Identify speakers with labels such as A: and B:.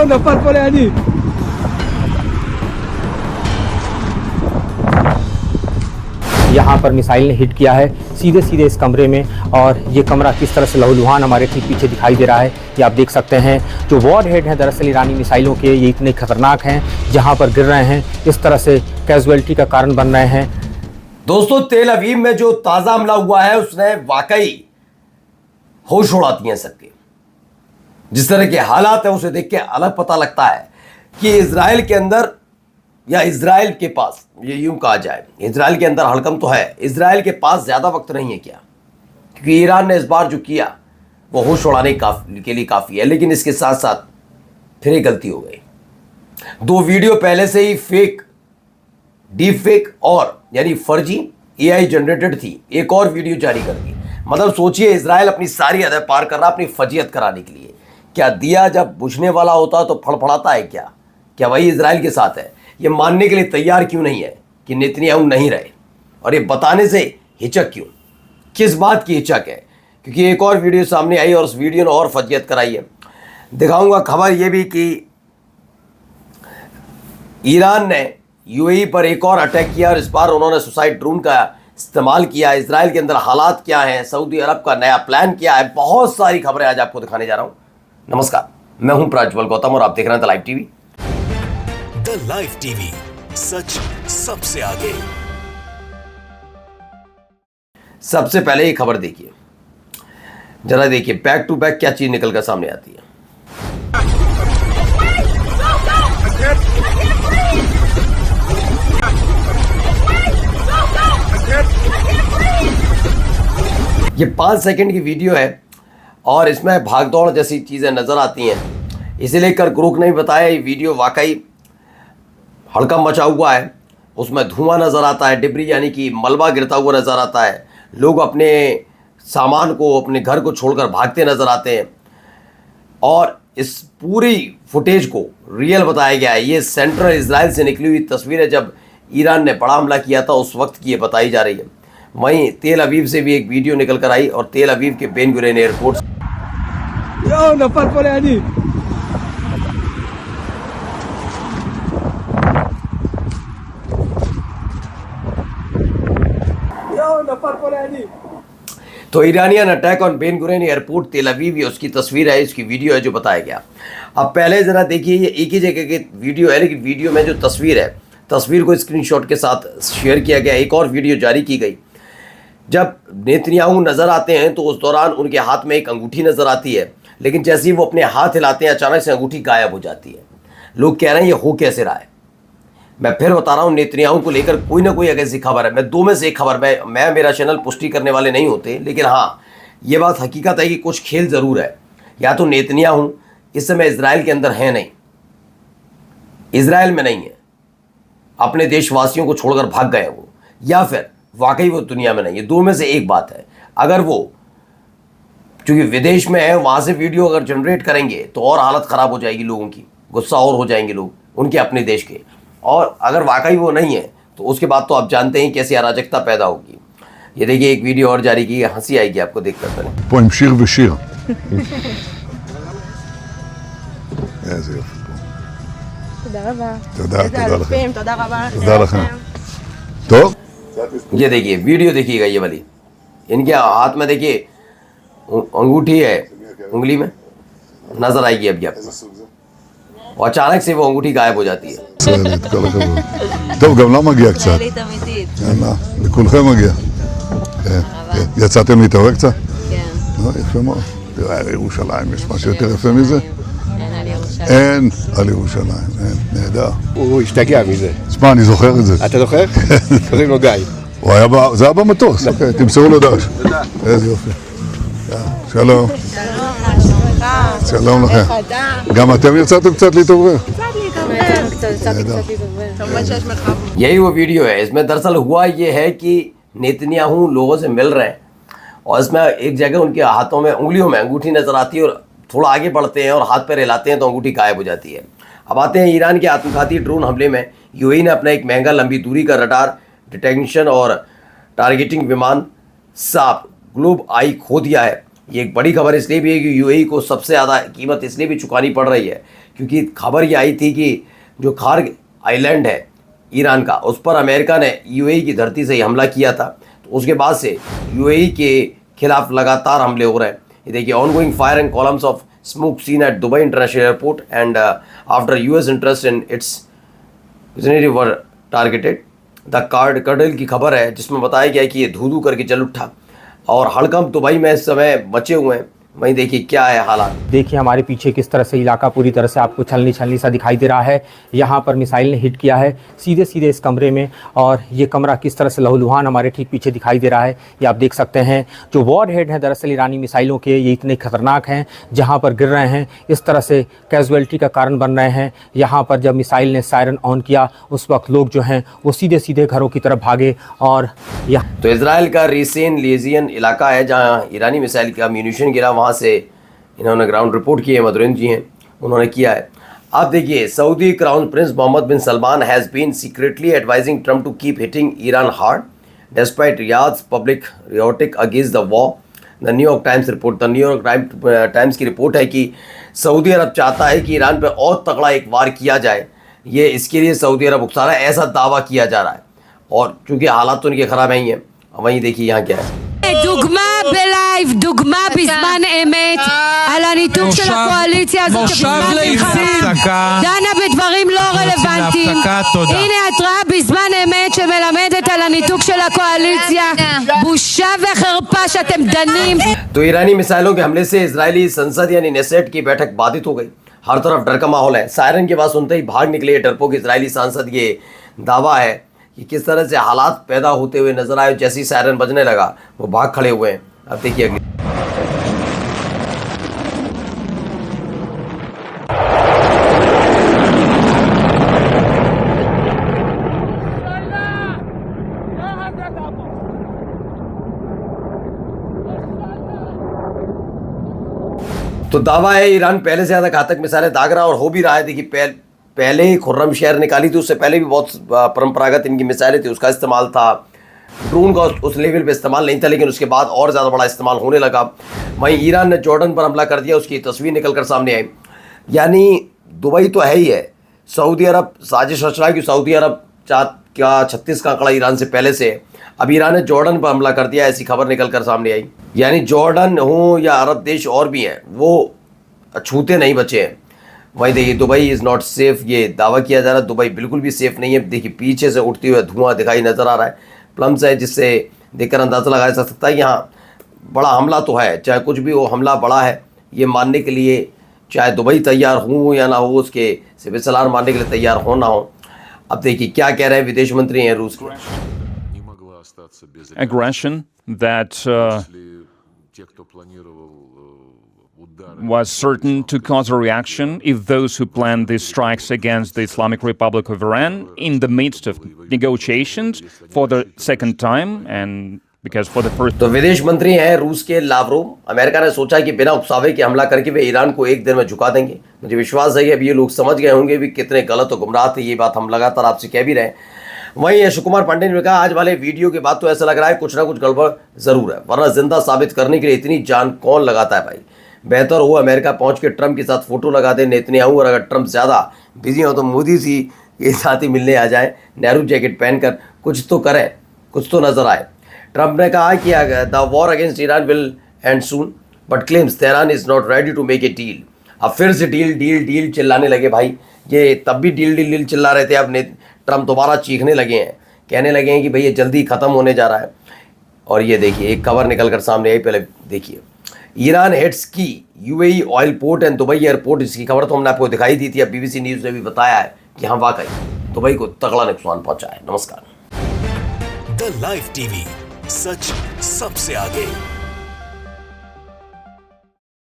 A: नफर पड़े आजी।
B: यहाँ पर मिसाइल ने हिट किया है सीधे सीधे इस कमरे में, और ये कमरा किस तरह से लहूलुहान हमारे ठीक पीछे दिखाई दे रहा है ये आप देख सकते हैं। जो वॉर हेड हैं दरअसल ईरानी मिसाइलों के, ये इतने खतरनाक हैं जहाँ पर गिर रहे हैं इस तरह से कैजुअलिटी का कारण बन रहे हैं।
C: दोस्तों, तेल अवीव में जो ताज़ा हमला हुआ है उसने वाकई होश उड़ा दिए सबके। जिस तरह के हालात है उसे देख के अलग पता लगता है कि इजराइल के अंदर, या इजराइल के पास, ये यूं कहा जाए, इजराइल के अंदर हड़कम तो है, इजराइल के पास ज़्यादा वक्त नहीं है क्या? क्योंकि ईरान ने इस बार जो किया वो होश उड़ाने के लिए काफ़ी है। लेकिन इसके साथ साथ फिर एक गलती हो गई। 2 वीडियो पहले से ही फेक, डीप फेक और यानी फर्जी AI जनरेटेड थी, एक और वीडियो जारी कर दी। मतलब सोचिए, इजराइल अपनी सारी हदें पार कर रहा अपनी फजीयत कराने के लिए। क्या दिया जब बुझने वाला होता तो फड़फड़ाता है क्या? क्या वही इजराइल के साथ है? ये मानने के लिए तैयार क्यों नहीं है कि नेतन्याहू नहीं रहे? और ये बताने से हिचक क्यों? किस बात की हिचक है? क्योंकि एक और वीडियो सामने आई और उस वीडियो ने और फजीयत कराई है। दिखाऊंगा खबर ये भी कि ईरान ने UAE पर एक और अटैक किया और इस बार उन्होंने सुसाइड ड्रोन का इस्तेमाल किया। इजराइल के अंदर हालात क्या हैं, सऊदी अरब का नया प्लान क्या है, बहुत सारी खबरें आज आपको दिखाने जा रहा हूं। नमस्कार, मैं हूं प्रज्वल गौतम और आप देख रहे हैं the live TV.
D: The live TV, सच सबसे आगे।
C: सबसे पहले ये खबर देखिए, जरा देखिए बैक टू बैक क्या चीज निकल कर सामने आती है। ये 5 सेकंड की वीडियो है और इसमें भागदौड़ जैसी चीज़ें नज़र आती हैं। इसे लेकर ग्रुप ने भी बताया ये वीडियो वाकई हड़कंप मचा हुआ है। उसमें धुआं नज़र आता है, डिब्री यानी कि मलबा गिरता हुआ नज़र आता है। लोग अपने सामान को, अपने घर को छोड़कर भागते नज़र आते हैं और इस पूरी फुटेज को रियल बताया गया है। ये सेंट्रल इजराइल से निकली हुई तस्वीर है जब ईरान ने बड़ा हमला किया था, उस वक्त की ये बताई जा रही है। वहीं तेल अवीव से भी एक वीडियो निकल कर आई और तेल अवीव के बेन गुरियन एयरपोर्ट
A: नफर पड़े आजी। नफर पड़े आजी।
C: तो Iranian attack on Ben Gurion airport तेल अवीव, ये उसकी तस्वीर है, इसकी वीडियो है जो बताया गया। अब पहले जरा देखिए, ये एक ही जगह की वीडियो है लेकिन वीडियो में जो तस्वीर है, तस्वीर को स्क्रीनशॉट के साथ शेयर किया गया। एक और वीडियो जारी की गई। जब नेतन्याहू नज़र आते हैं तो उस दौरान उनके हाथ में एक अंगूठी नज़र आती है, लेकिन जैसे ही वो अपने हाथ हिलाते हैं अचानक से अंगूठी गायब हो जाती है। लोग कह रहे हैं ये हो कैसे रहा है? मैं फिर बता रहा हूँ, नेतन्याहू को लेकर कोई ना कोई ऐसी खबर है। मैं 2 में से एक खबर, मैं मेरा चैनल पुष्टि करने वाले नहीं होते, लेकिन हाँ ये बात हकीकत है कि कुछ खेल ज़रूर है। या तो नेतन्याहू इस समय इजराइल के अंदर है नहीं, इजराइल में नहीं है, अपने देशवासियों को छोड़कर भाग गए वो, या फिर वाकई वो दुनिया में नहीं है। 2 में से एक बात है। अगर वो चूंकि विदेश में है, वहाँ से वीडियो अगर जनरेट करेंगे तो और हालत ख़राब हो जाएगी लोगों की, गुस्सा और हो जाएंगे लोग उनके अपने देश के। और अगर वाकई वो नहीं है तो उसके बाद तो आप जानते हैं कैसी अराजकता पैदा होगी। ये देखिए एक वीडियो और जारी की, हंसी आएगी आपको देखकर पहले।
E: פה עם שיר ושיר. איזה יופי פה.
F: תודה רבה.
E: תודה,
F: איזה
E: תודה לכם.
F: אלופים, תודה רבה.
E: תודה לכם. טוב?
C: ये देखिए वीडियो देखिएगा, ये वाली इनके हाथ में देखिए अंगूठी है, उंगली में नजर आएगी अभी आपको, और अचानक से वो अंगूठी गायब हो जाती है।
E: בסדר, כל הכבוד. טוב, גם לה מגיע קצת.
F: ישראלית אמיתית.
E: יאללה, לכולכם מגיע. כן, כן. יצאתם להתעורר קצת?
F: כן.
E: יפה מאוד. תראה, על ירושלים יש משהו יותר יפה מזה?
F: אין על ירושלים.
E: אין על ירושלים, אין. נהדר.
G: הוא השתגע מזה.
E: תשמע, אני זוכר את זה.
G: אתה זוכר? קוראים לו גיא.
E: הוא היה, זה היה במטוס, אוקיי, תמסרו לו דש. איזה יופי. שלום. שלום לכם. גם אתם יצאתם קצת להתעורר?
C: यही वो वीडियो है। इसमें दरअसल हुआ ये है कि नेतन्याहू लोगों से मिल रहे हैं और इसमें एक जगह उनके हाथों में, उंगलियों में अंगूठी नजर आती है और थोड़ा आगे बढ़ते हैं और हाथ पैर हिलाते हैं तो अंगूठी गायब हो जाती है। अब आते हैं ईरान के आत्मघाती ड्रोन हमले में। यूएई ने अपना एक महंगा लंबी दूरी का रडार डिटेक्शन और टारगेटिंग विमान साप ग्लोब आई खो दिया है ये एक बड़ी खबर इसलिए भी है कि यूएई को सबसे ज़्यादा कीमत इसलिए भी चुकानी पड़ रही है क्योंकि खबर ये आई थी कि जो खार्ग आइलैंड है ईरान का, उस पर अमेरिका ने यूएई की धरती से ही हमला किया था। तो उसके बाद से यूएई के खिलाफ लगातार हमले हो रहे हैं। ये देखिए, ongoing fire and columns of smoke seen at Dubai International Airport and after US interest in its were targeted. The कर्डल की खबर है जिसमें बताया गया है कि ये धू करके जल उठा और हड़कंप दुबई में इस समय मचे हुए हैं। वहीं देखिए क्या है हालात।
B: देखिए हमारे पीछे किस तरह से इलाका पूरी तरह से आपको छलनी छलनी सा दिखाई दे रहा है। यहाँ पर मिसाइल ने हिट किया है सीधे सीधे इस कमरे में, और ये कमरा किस तरह से लहूलुहान हमारे ठीक पीछे दिखाई दे रहा है। ये आप देख सकते हैं। जो वॉर हेड हैं दरअसल ईरानी मिसाइलों के, ये इतने खतरनाक हैं, जहाँ पर गिर रहे हैं इस तरह से कैजुअलिटी का कारण बन रहे हैं। यहाँ पर जब मिसाइल ने सायरन ऑन किया उस वक्त लोग जो हैं वो सीधे सीधे घरों की तरफ भागे। और यह
C: तो इजराइल का रीसेन लेजियन इलाका है जहाँ ईरानी मिसाइल का म्यूनिशन गिरा, वहाँ से इन्होंने ग्राउंड रिपोर्ट की है। मधुरेंद्र जी हैं, उन्होंने किया है। आप देखिए, Saudi crown prince Mohammed bin Salman has been secretly advising Trump to keep hitting Iran hard despite Riyadh's public rhetoric against the war. The New York Times report, the New York Times की report है कि Saudi अरब चाहता है कि Iran पर और तगड़ा एक वार किया जाए। ये इसके लिए सऊदी अरब उकसा रहा है, ऐसा दावा किया जा रहा है। और चूँकि हालात तो उनके ख़राब ही हैं। वहीं देखिए यहाँ क्या है।
H: דוגמה בלייב, דוגמה בזמן אמת על הניתוק של הקואליציה הזאת שבזמן מלחמה דנה בדברים לא רלוונטיים. הנה התראה בזמן אמת שמלמדת על הניתוק של הקואליציה. בושה וחרפה שאתם דנים.
C: तो ईरानी मिसाइलों के हमले से इजरायली संसद यानी नेसेट की बैठक बाधित हो गई। हर तरफ डर का माहौल है। सायरन की आवाज सुनते ही भाग निकले डरपोक इजरायली सांसद। ये दावा है कि किस तरह से हालात पैदा होते हुए नजर आए। जैसे ही सायरन बजने लगा वो भाग खड़े हुए हैं। अब देखिए अगली। तो दावा है ईरान पहले से ज़्यादा घातक मिसाइलें दाग रहा और हो भी रहा है। देखिए पहले ही खुर्रम शहर निकाली थी, उससे पहले भी बहुत परंपरागत इनकी मिसाइलें थी, उसका इस्तेमाल था। ड्रोन का उस लेवल पे इस्तेमाल नहीं था, लेकिन उसके बाद और ज़्यादा बड़ा इस्तेमाल होने लगा। वहीं ईरान ने जॉर्डन पर हमला कर दिया, उसकी तस्वीर निकल कर सामने आई। यानी दुबई तो है ही है। सऊदी अरब साजिश रच रहा है कि सऊदी अरब क्या 36 का आंकड़ा ईरान से पहले से है। अब ईरान ने जॉर्डन पर हमला कर दिया, ऐसी खबर निकल कर सामने आई। यानी जॉर्डन हो या अरब देश और भी हैं, वो छूते नहीं बचे हैं। वहीं देखिए, दुबई इज़ नॉट सेफ़, ये दावा किया जा रहा है। दुबई बिल्कुल भी सेफ़ नहीं है। देखिए पीछे से उठते हुए धुआं दिखाई नज़र आ रहा है। प्लम्स है जिससे देखकर अंदाज़ा लगाया जा सकता है कि यहाँ बड़ा हमला तो है। चाहे कुछ भी हो, हमला बड़ा है ये मानने के लिए चाहे दुबई तैयार हो या ना हो, उसके सिविल सलार मानने के लिए तैयार हो ना हो। अब देखिए क्या कह रहे हैं विदेश मंत्री हैं रूस के।
I: Aggression that was certain to cause a reaction if those who planned these strikes against the Islamic Republic of Iran in the midst of negotiations for the second time and because for the first.
C: तो विदेश मंत्री हैं रूस के Lavrov. America ने सोचा कि बिना उकसावे के हमला करके वे ईरान को एक दिन में झुका देंगे। मुझे विश्वास है कि अब ये लोग समझ गए होंगे भी कितने गलत और गुमराह थे। ये बात हम लगातार आपसे कह भी रहे हैं। वहीं यश कुमार पांडे ने कहा आज वाले वीडियो के बाद तो ऐसा लग रहा है कुछ ना कुछ गड़बड़ जरूर है, वरना जिंदा साबित करने के लिए इतनी जान कौन लगाता है भाई। बेहतर हो अमेरिका पहुंच के ट्रंप के साथ फोटो लगा दे नेतन्याहू, और अगर ट्रंप ज़्यादा बिजी हो तो मोदी जी के साथ ही मिलने आ जाए, नेहरू जैकेट पहनकर कुछ तो करें, कुछ तो नजर आए। ट्रंप ने कहा कि the war against Iran will end soon but claims Tehran is not ready to make a deal. अब फिर से डील डील डील चिल्लाने लगे भाई। ये तब भी डील डील डील चिल्ला रहे थे, अब ट्रंप दोबारा चीखने लगे हैं, कहने लगे हैं कि भाई ये जल्दी ख़त्म होने जा रहा है। और ये देखिए एक खबर निकल कर सामने आई, पहले देखिए। ईरान हिट्स की UAE oil port and Dubai airport. इसकी खबर तो हमने आपको दिखाई दी थी। अब बीबीसी न्यूज़ ने भी बताया है कि हाँ वाकई दुबई को तगड़ा नुकसान पहुंचा है। नमस्कार।
D: द लाइव टीवी, सच सबसे आगे।